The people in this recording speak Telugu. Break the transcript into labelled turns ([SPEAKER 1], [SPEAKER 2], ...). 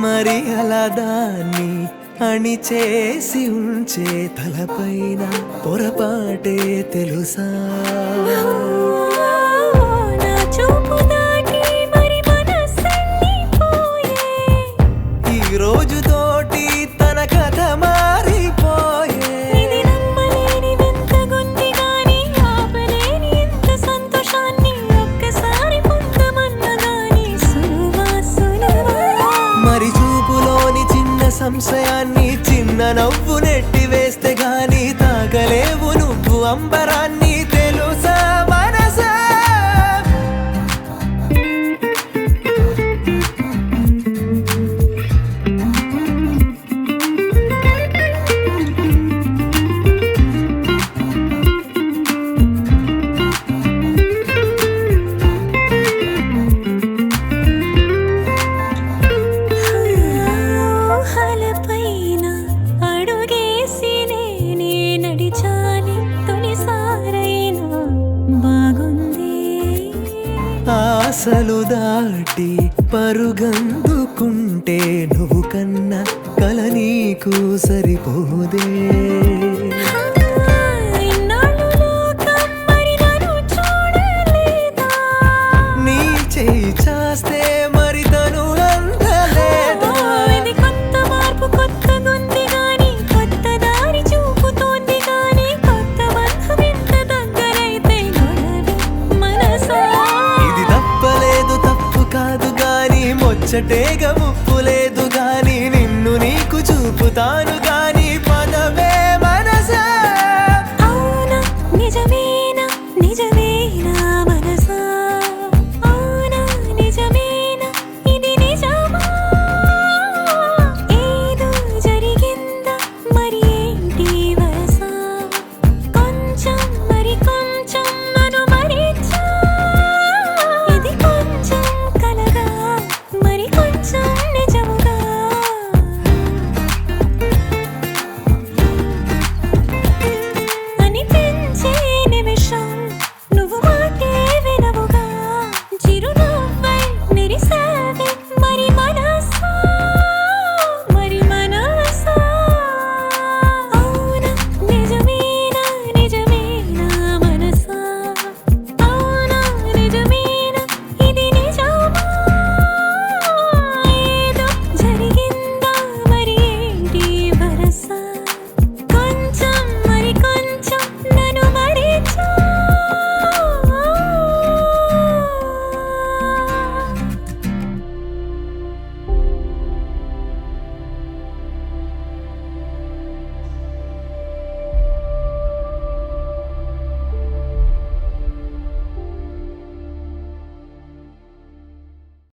[SPEAKER 1] మరి అలా దాన్ని అణిచేసి ఉంచే తలపైన పొరపాటే తెలుసా?
[SPEAKER 2] నా చూపు దాటి మరి మనసన్నీ పోయే.
[SPEAKER 1] ఈ రోజుతోటి తన కథ మారిపోయే.
[SPEAKER 2] ఇది నమ్మలేని వింతగుంది గాని ఆపలేని ఇంత సంతోషాన్ని ఒక్కసారి పొందమన్నగాని సులువా సులువా.
[SPEAKER 1] మరి చూపులోని చిన్న సంశయాన్ని చిన్న నవ్వు నెట్టి వేస్తే గాని తాగలేవు నువ్వు అంబరాన్ని, తెలుసా మనసా?
[SPEAKER 2] ఊహలపైన అడుగేసి నేనే నడిచాలి తొలిసారైనా బాగుంది.
[SPEAKER 1] ఆశలు దాటి పరుగందుకుంటే నువ్వు కన్నా కల నీకు సరిపోదే.
[SPEAKER 2] ఇన్నాళ్ళు లోకం మరి నన్ను చూడలేదా?
[SPEAKER 1] నీ చేయి చాస్తే మరి తను అందలేదా?
[SPEAKER 2] ఇది కొత్త మార్పు కొత్తగుంది గాని కొత్త దారి చూపుతోంది గాని కొత్త బంధం ఎంత దగ్గరైతే గొడవే మనసా.
[SPEAKER 1] ఇది తప్పలేదు తప్పు కాదు గాని ముచ్చటేగా ముప్పు లేదు గాని నిన్ను నీకు చూపుతాను గాని